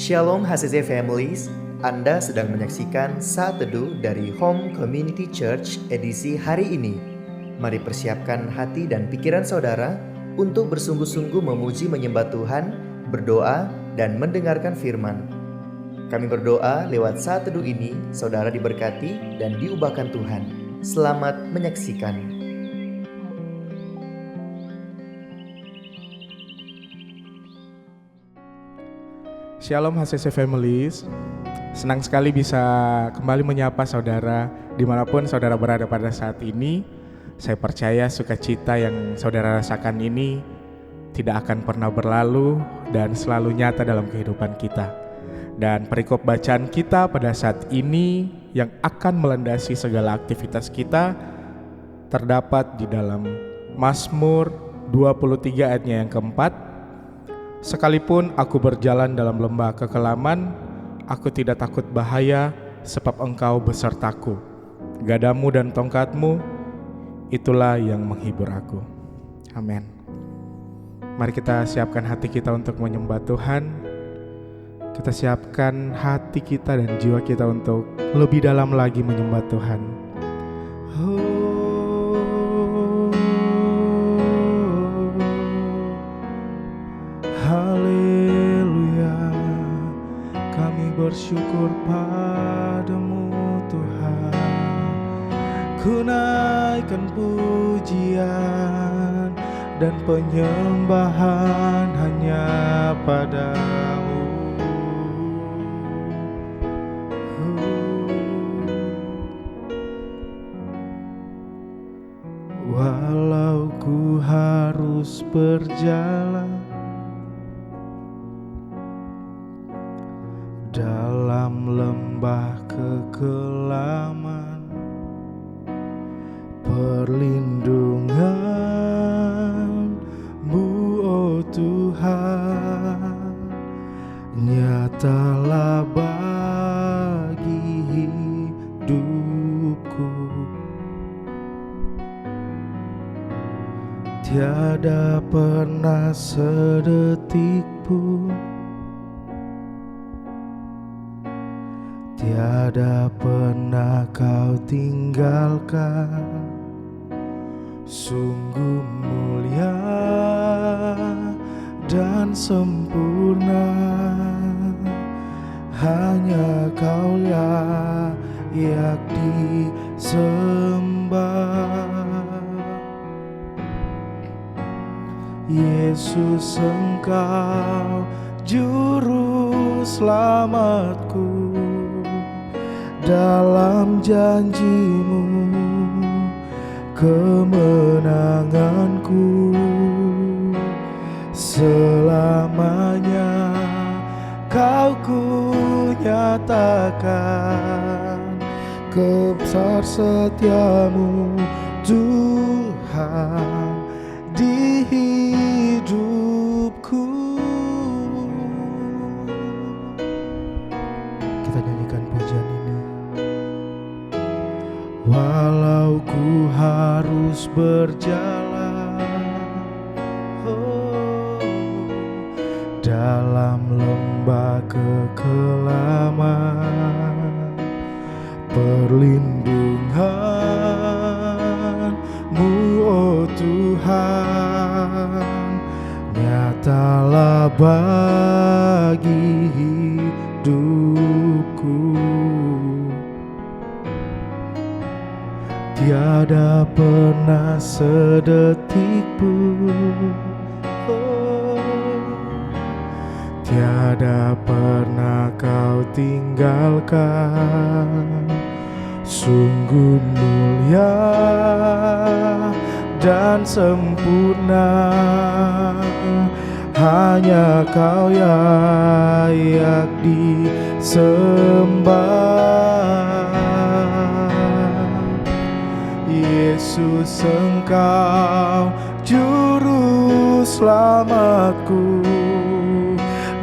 Shalom HCC Families, Anda sedang menyaksikan Saat Teduh dari Home Community Church edisi hari ini. Mari persiapkan hati dan pikiran saudara untuk bersungguh-sungguh memuji menyembah Tuhan, berdoa, dan mendengarkan firman. Kami berdoa lewat Saat Teduh ini, saudara diberkati dan diubahkan Tuhan. Selamat menyaksikan. Shalom HCC Families, senang sekali bisa kembali menyapa saudara dimanapun saudara berada pada saat ini. Saya percaya sukacita yang saudara rasakan ini tidak akan pernah berlalu dan selalu nyata dalam kehidupan kita. Dan perikop bacaan kita pada saat ini yang akan melandasi segala aktivitas kita terdapat di dalam Mazmur 23 ayatnya yang keempat. Sekalipun aku berjalan dalam lembah kekelaman, aku tidak takut bahaya, sebab Engkau besertaku. Gadamu dan tongkatmu, itulah yang menghibur aku. Amin. Mari kita siapkan hati kita untuk menyembah Tuhan. Kita siapkan hati kita dan jiwa kita untuk lebih dalam lagi menyembah Tuhan. Haleluya, kami bersyukur padamu Tuhan. Ku naikkan pujian dan penyembahan hanya padamu. Walau ku harus berjalan dalam lembah kekelaman, perlindungan-Mu, oh Tuhan, nyatalah bagi hidupku. Tiada pernah sedetik pun, tiada pernah Kau tinggalkan. Sungguh mulia dan sempurna, hanya Kau layak disembah. Yesus, Engkau juru selamatku. Dalam janji-Mu kemenanganku, selamanya Kau ku nyatakan kebesar setiamu Tuhan di hidupku. Kita nyanyikan pujian ini. Walau ku harus berjalan dalam lembah kekelaman, perlindungan-Mu, oh Tuhan, nyatalah bagi hidupku. Tiada pernah sedetik pun, tiada pernah Kau tinggalkan. Sungguh mulia dan sempurna, hanya Kau layak disembah. Yesus, Engkau juru selamatku.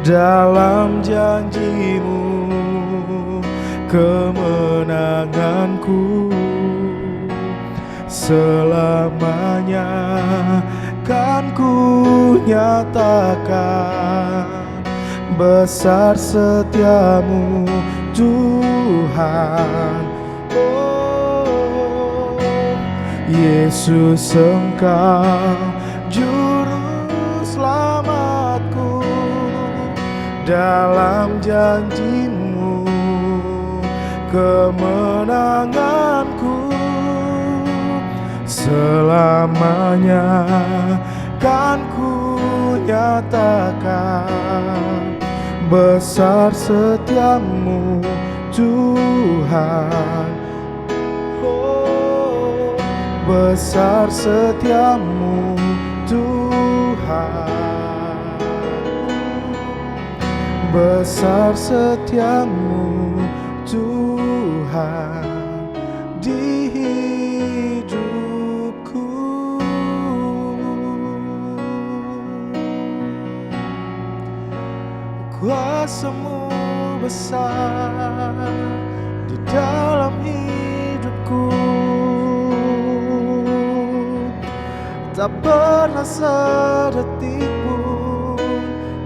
Dalam janji-Mu kemenanganku, selamanya kan ku nyatakan besar setiamu Tuhan. Oh Yesus, Engkau juru selamatku, dalam janji-Mu kemenanganku. Selamanya kan ku nyatakan besar setiamu Tuhan. Oh, besar setiamu Tuhan. Besar setiamu Tuhan di hidupku. Kuasa-Mu besar di dalam hidupku, tak pernah sedetik pun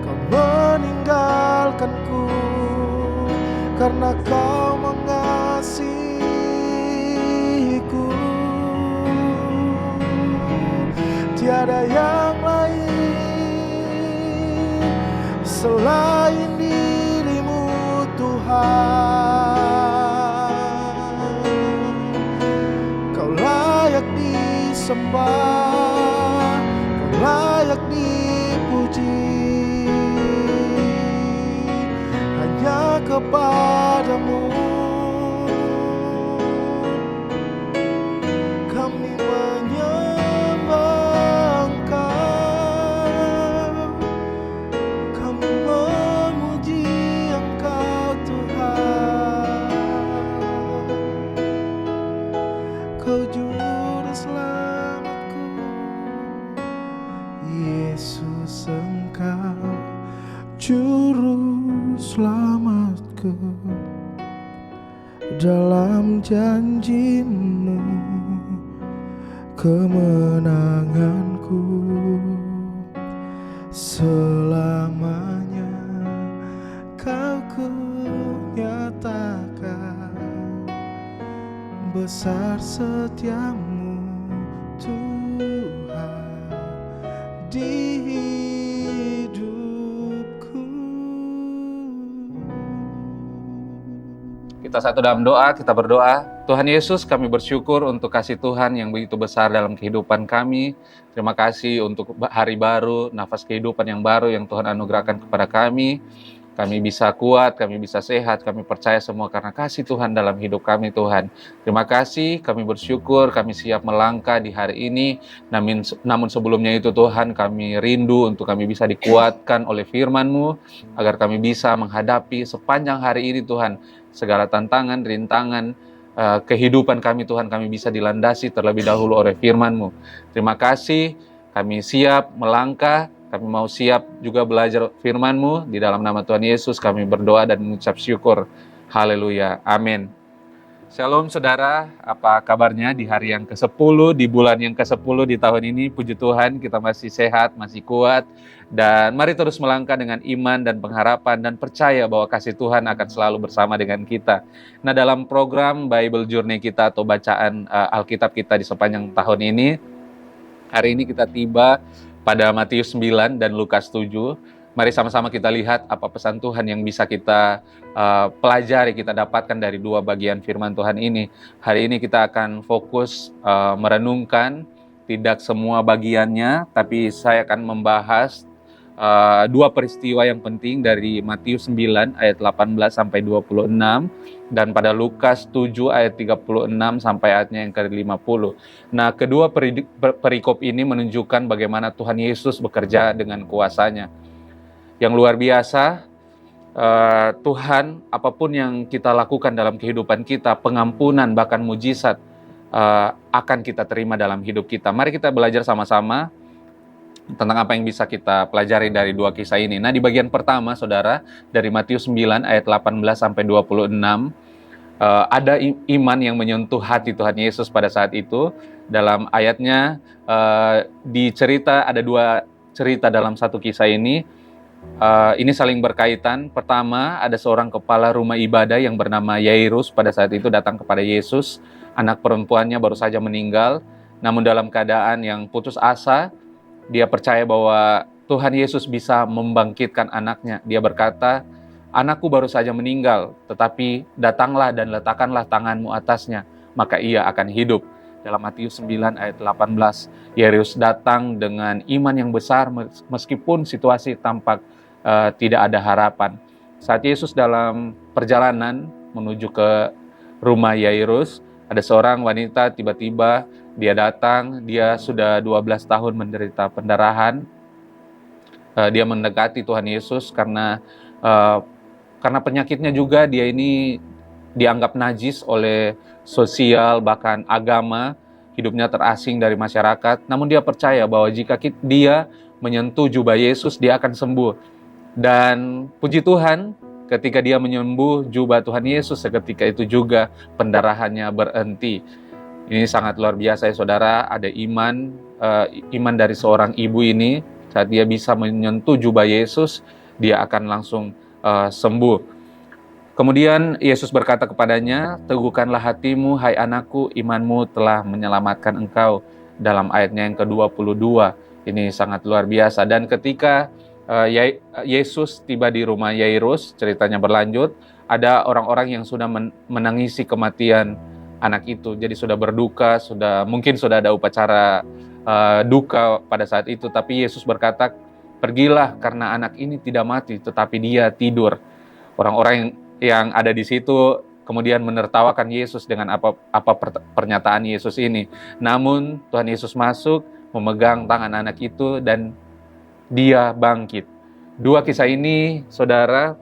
Kau meninggalkanku, karena Kau mengasihiku. Tiada yang lain selain diri-Mu Tuhan. Kau layak disembah, Kau layak dipuji. Hanya kepada-Mu kami menyembah Engkau, kami memuji Engkau Tuhan. Kau juru selamatku, Yesus, Engkau juru selamatku, dalam janji-Mu kemenanganku. Selamanya Kau ku nyatakan besar setiamu Tuhan di hidupku. Kita satu dalam doa, kita berdoa. Tuhan Yesus, kami bersyukur untuk kasih Tuhan yang begitu besar dalam kehidupan kami. Terima kasih untuk hari baru, nafas kehidupan yang baru yang Tuhan anugerahkan kepada kami. Kami bisa kuat, kami bisa sehat, kami percaya semua karena kasih Tuhan dalam hidup kami, Tuhan. Terima kasih, kami bersyukur, kami siap melangkah di hari ini. Namun sebelumnya itu Tuhan, kami rindu untuk kami bisa dikuatkan oleh firman-Mu, agar kami bisa menghadapi sepanjang hari ini Tuhan, segala tantangan, rintangan, kehidupan kami Tuhan, kami bisa dilandasi terlebih dahulu oleh firman-Mu. Terima kasih, kami siap melangkah, kami mau siap juga belajar firman-Mu. Di dalam nama Tuhan Yesus kami berdoa dan mengucap syukur. Haleluya, amin. Shalom saudara, apa kabarnya di hari yang ke-10, di bulan yang ke-10 di tahun ini? Puji Tuhan kita masih sehat, masih kuat. Dan mari terus melangkah dengan iman dan pengharapan dan percaya bahwa kasih Tuhan akan selalu bersama dengan kita. Nah, dalam program Bible Journey kita atau bacaan Alkitab kita di sepanjang tahun ini, hari ini kita tiba pada Matius 9 dan Lukas 7. Mari sama-sama kita lihat apa pesan Tuhan yang bisa kita pelajari, kita dapatkan dari dua bagian firman Tuhan ini. Hari ini kita akan fokus merenungkan, tidak semua bagiannya, tapi saya akan membahas dua peristiwa yang penting dari Matius 9 ayat 18 sampai 26 dan pada Lukas 7 ayat 36 sampai ayatnya yang ke-50. Nah, kedua perikop ini menunjukkan bagaimana Tuhan Yesus bekerja dengan kuasanya yang luar biasa. Tuhan, apapun yang kita lakukan dalam kehidupan kita, pengampunan bahkan mujizat akan kita terima dalam hidup kita. Mari kita belajar sama-sama tentang apa yang bisa kita pelajari dari dua kisah ini. Nah, di bagian pertama, saudara, dari Matius 9 ayat 18 sampai 26, ada iman yang menyentuh hati Tuhan Yesus pada saat itu. Dalam ayatnya ada dua cerita dalam satu kisah ini. Ini saling berkaitan. Pertama, ada seorang kepala rumah ibadah yang bernama Yairus pada saat itu datang kepada Yesus. Anak perempuannya baru saja meninggal, namun dalam keadaan yang putus asa, dia percaya bahwa Tuhan Yesus bisa membangkitkan anaknya. Dia berkata, "Anakku baru saja meninggal, tetapi datanglah dan letakkanlah tanganmu atasnya, maka ia akan hidup." Dalam Matius 9 ayat 18, Yairus datang dengan iman yang besar meskipun situasi tampak tidak ada harapan. Saat Yesus dalam perjalanan menuju ke rumah Yairus, ada seorang wanita tiba-tiba dia datang, dia sudah 12 tahun menderita pendarahan. Dia mendekati Tuhan Yesus karena penyakitnya juga dia ini dianggap najis oleh sosial bahkan agama, hidupnya terasing dari masyarakat. Namun dia percaya bahwa jika dia menyentuh jubah Yesus, dia akan sembuh. Dan puji Tuhan, ketika dia menyembuh jubah Tuhan Yesus, seketika itu juga pendarahannya berhenti. Ini sangat luar biasa ya saudara, ada iman dari seorang ibu ini, saat dia bisa menyentuh jubah Yesus, dia akan langsung sembuh. Kemudian Yesus berkata kepadanya, "Teguhkanlah hatimu, hai anakku, imanmu telah menyelamatkan engkau." Dalam ayatnya yang ke-22, ini sangat luar biasa. Dan ketika Yesus tiba di rumah Yairus, ceritanya berlanjut, ada orang-orang yang sudah menangisi kematian anak itu. Jadi sudah berduka, mungkin sudah ada upacara duka pada saat itu. Tapi Yesus berkata, "Pergilah karena anak ini tidak mati, tetapi dia tidur." Orang-orang yang ada di situ kemudian menertawakan Yesus dengan apa pernyataan Yesus ini. Namun Tuhan Yesus masuk, memegang tangan anak itu dan dia bangkit. Dua kisah ini, saudara,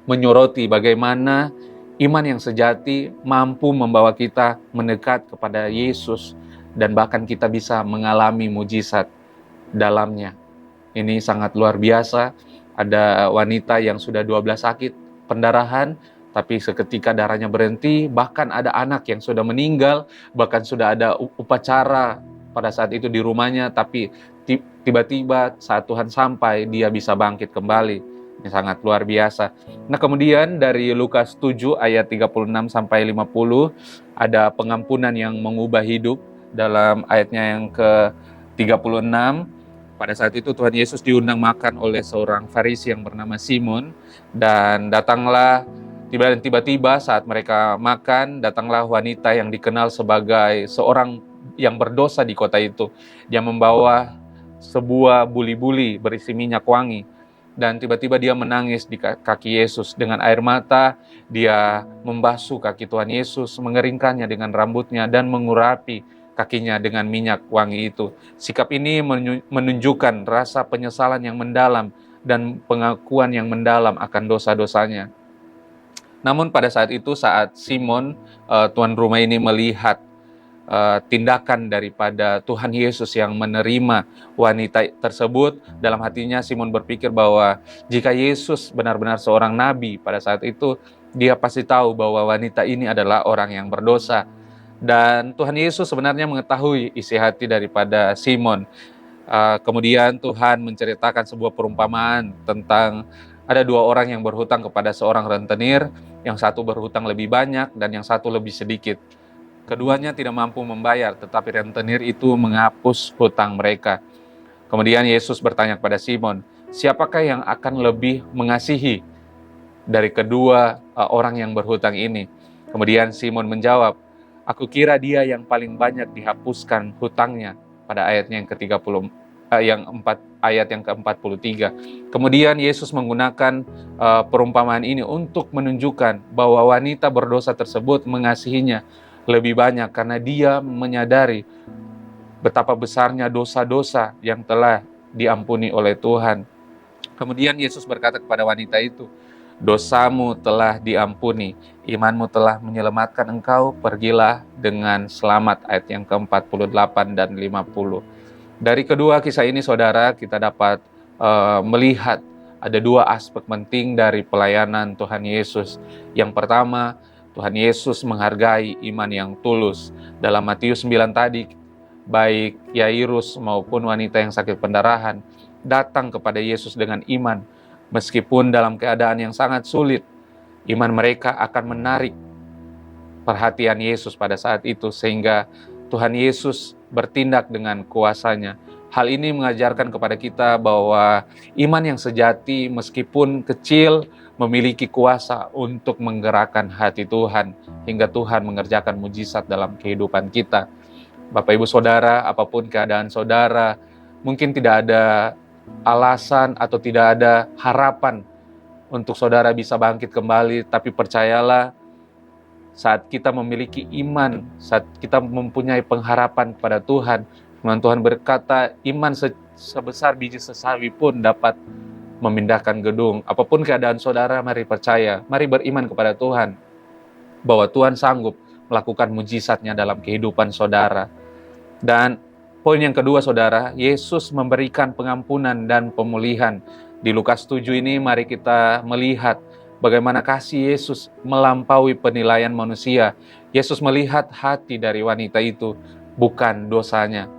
menyoroti bagaimana iman yang sejati mampu membawa kita mendekat kepada Yesus dan bahkan kita bisa mengalami mujizat dalamnya. Ini sangat luar biasa. Ada wanita yang sudah 12 sakit pendarahan, tapi seketika darahnya berhenti. Bahkan ada anak yang sudah meninggal, bahkan sudah ada upacara pada saat itu di rumahnya, tapi tiba-tiba saat Tuhan sampai, dia bisa bangkit kembali. Ini sangat luar biasa. Nah, kemudian dari Lukas 7 ayat 36 sampai 50, ada pengampunan yang mengubah hidup. Dalam ayatnya yang ke-36, pada saat itu Tuhan Yesus diundang makan oleh seorang Farisi yang bernama Simon, dan tiba-tiba saat mereka makan, datanglah wanita yang dikenal sebagai seorang yang berdosa di kota itu. Dia membawa sebuah buli-buli berisi minyak wangi, dan tiba-tiba dia menangis di kaki Yesus. Dengan air mata dia membasuh kaki Tuhan Yesus, mengeringkannya dengan rambutnya dan mengurapi kakinya dengan minyak wangi itu. Sikap ini menunjukkan rasa penyesalan yang mendalam dan pengakuan yang mendalam akan dosa-dosanya. Namun pada saat itu, saat Simon, tuan rumah ini melihat tindakan daripada Tuhan Yesus yang menerima wanita tersebut, dalam hatinya Simon berpikir bahwa jika Yesus benar-benar seorang nabi pada saat itu, dia pasti tahu bahwa wanita ini adalah orang yang berdosa. Dan Tuhan Yesus sebenarnya mengetahui isi hati daripada Simon. Kemudian Tuhan menceritakan sebuah perumpamaan tentang ada dua orang yang berhutang kepada seorang rentenir, yang satu berhutang lebih banyak dan yang satu lebih sedikit. Keduanya tidak mampu membayar, tetapi rentenir itu menghapus hutang mereka. Kemudian Yesus bertanya kepada Simon, "Siapakah yang akan lebih mengasihi dari kedua orang yang berhutang ini?" Kemudian Simon menjawab, "Aku kira dia yang paling banyak dihapuskan hutangnya." Pada ayatnya yang ayat yang ke-43. Kemudian Yesus menggunakan perumpamaan ini untuk menunjukkan bahwa wanita berdosa tersebut mengasihinya lebih banyak karena dia menyadari betapa besarnya dosa-dosa yang telah diampuni oleh Tuhan. Kemudian Yesus berkata kepada wanita itu, "Dosamu telah diampuni, imanmu telah menyelamatkan engkau, pergilah dengan selamat." Ayat yang ke-48 dan 50. Dari kedua kisah ini, saudara, kita dapat melihat ada dua aspek penting dari pelayanan Tuhan Yesus. Yang pertama, Tuhan Yesus menghargai iman yang tulus. Dalam Matius 9 tadi, baik Yairus maupun wanita yang sakit pendarahan datang kepada Yesus dengan iman. Meskipun dalam keadaan yang sangat sulit, iman mereka akan menarik perhatian Yesus pada saat itu, sehingga Tuhan Yesus bertindak dengan kuasanya. Hal ini mengajarkan kepada kita bahwa iman yang sejati meskipun kecil memiliki kuasa untuk menggerakkan hati Tuhan, hingga Tuhan mengerjakan mujizat dalam kehidupan kita. Bapak Ibu Saudara, apapun keadaan saudara, mungkin tidak ada alasan atau tidak ada harapan untuk saudara bisa bangkit kembali, tapi percayalah, saat kita memiliki iman, saat kita mempunyai pengharapan kepada Tuhan, firman Tuhan berkata, iman sebesar biji sesawi pun dapat memindahkan gedung. Apapun keadaan saudara, mari percaya, mari beriman kepada Tuhan, bahwa Tuhan sanggup melakukan mujizatnya dalam kehidupan saudara. Dan poin yang kedua saudara, Yesus memberikan pengampunan dan pemulihan. Di Lukas 7 ini mari kita melihat bagaimana kasih Yesus melampaui penilaian manusia. Yesus melihat hati dari wanita itu, bukan dosanya.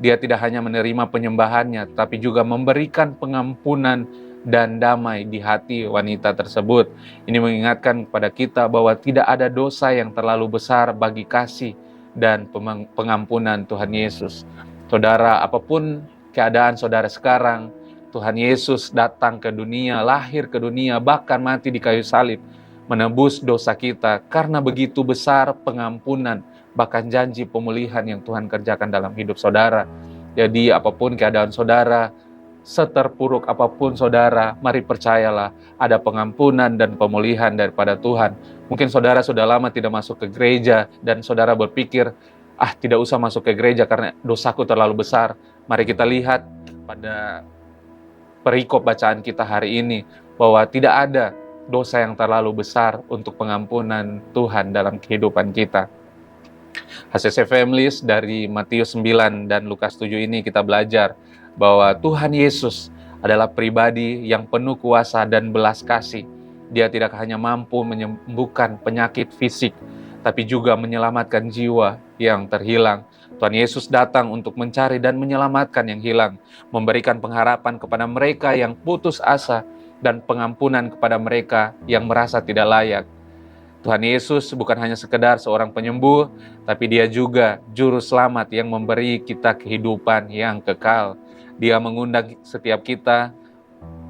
Dia tidak hanya menerima penyembahannya, tapi juga memberikan pengampunan dan damai di hati wanita tersebut. Ini mengingatkan kepada kita bahwa tidak ada dosa yang terlalu besar bagi kasih dan pengampunan Tuhan Yesus. Saudara, apapun keadaan saudara sekarang, Tuhan Yesus datang ke dunia, lahir ke dunia, bahkan mati di kayu salib, menebus dosa kita. Karena begitu besar pengampunan, bahkan janji pemulihan yang Tuhan kerjakan dalam hidup saudara. Jadi apapun keadaan saudara, seterpuruk apapun saudara, mari percayalah ada pengampunan dan pemulihan daripada Tuhan. Mungkin saudara sudah lama tidak masuk ke gereja dan saudara berpikir, tidak usah masuk ke gereja karena dosaku terlalu besar. Mari kita lihat pada perikop bacaan kita hari ini, bahwa tidak ada dosa yang terlalu besar untuk pengampunan Tuhan dalam kehidupan kita. HCC Families, dari Matius 9 dan Lukas 7 ini kita belajar bahwa Tuhan Yesus adalah pribadi yang penuh kuasa dan belas kasih. Dia tidak hanya mampu menyembuhkan penyakit fisik, tapi juga menyelamatkan jiwa yang terhilang. Tuhan Yesus datang untuk mencari dan menyelamatkan yang hilang, memberikan pengharapan kepada mereka yang putus asa, dan pengampunan kepada mereka yang merasa tidak layak. Tuhan Yesus bukan hanya sekedar seorang penyembuh, tapi Dia juga juru selamat yang memberi kita kehidupan yang kekal. Dia mengundang setiap kita,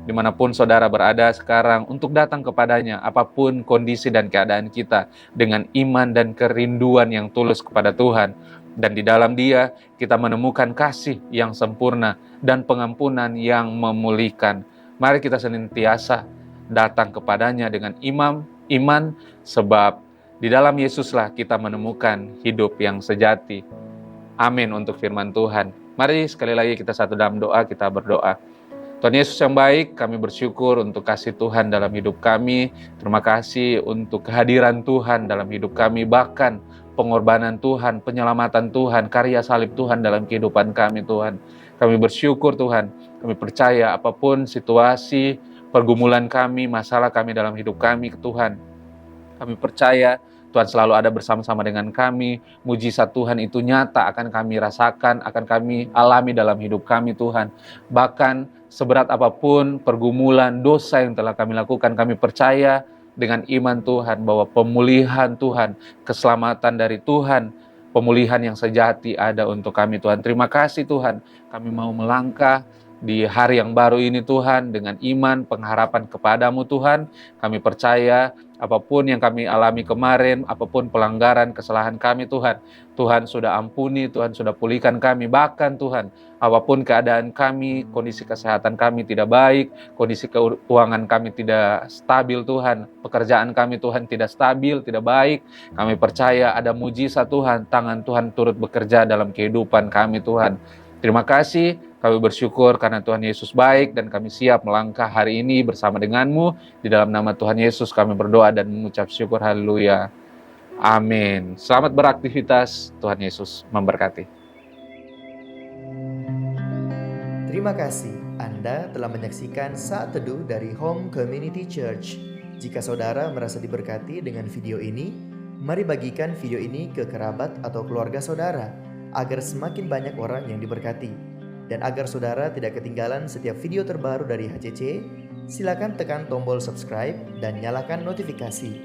dimanapun saudara berada sekarang, untuk datang kepadanya, apapun kondisi dan keadaan kita, dengan iman dan kerinduan yang tulus kepada Tuhan. Dan di dalam Dia, kita menemukan kasih yang sempurna dan pengampunan yang memulihkan. Mari kita senantiasa datang kepadanya dengan iman, sebab di dalam Yesuslah kita menemukan hidup yang sejati. Amin untuk firman Tuhan. Mari sekali lagi kita satu dalam doa, kita berdoa. Tuhan Yesus yang baik, kami bersyukur untuk kasih Tuhan dalam hidup kami. Terima kasih untuk kehadiran Tuhan dalam hidup kami, bahkan pengorbanan Tuhan, penyelamatan Tuhan, karya salib Tuhan dalam kehidupan kami Tuhan. Kami bersyukur Tuhan, kami percaya apapun situasi, pergumulan kami, masalah kami dalam hidup kami Tuhan, kami percaya Tuhan selalu ada bersama-sama dengan kami. Mujizat Tuhan itu nyata akan kami rasakan, akan kami alami dalam hidup kami Tuhan. Bahkan seberat apapun pergumulan, dosa yang telah kami lakukan, kami percaya dengan iman Tuhan bahwa pemulihan Tuhan, keselamatan dari Tuhan, pemulihan yang sejati ada untuk kami Tuhan. Terima kasih Tuhan, kami mau melangkah di hari yang baru ini Tuhan dengan iman, pengharapan kepadamu Tuhan. Kami percaya apapun yang kami alami kemarin, apapun pelanggaran, kesalahan kami Tuhan, Tuhan sudah ampuni, Tuhan sudah pulihkan kami. Bahkan Tuhan, apapun keadaan kami, kondisi kesehatan kami tidak baik, kondisi keuangan kami tidak stabil Tuhan, pekerjaan kami Tuhan tidak stabil, tidak baik, kami percaya ada mujizat Tuhan, tangan Tuhan turut bekerja dalam kehidupan kami Tuhan. Terima kasih, kami bersyukur karena Tuhan Yesus baik dan kami siap melangkah hari ini bersama denganmu. Di dalam nama Tuhan Yesus kami berdoa dan mengucap syukur, haleluya. Amin. Selamat beraktivitas, Tuhan Yesus memberkati. Terima kasih Anda telah menyaksikan Saat Teduh dari Home Community Church. Jika saudara merasa diberkati dengan video ini, mari bagikan video ini ke kerabat atau keluarga saudara, agar semakin banyak orang yang diberkati. Dan agar saudara tidak ketinggalan setiap video terbaru dari HCC, silakan tekan tombol subscribe dan nyalakan notifikasi.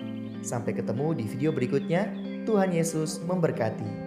Sampai ketemu di video berikutnya. Tuhan Yesus memberkati.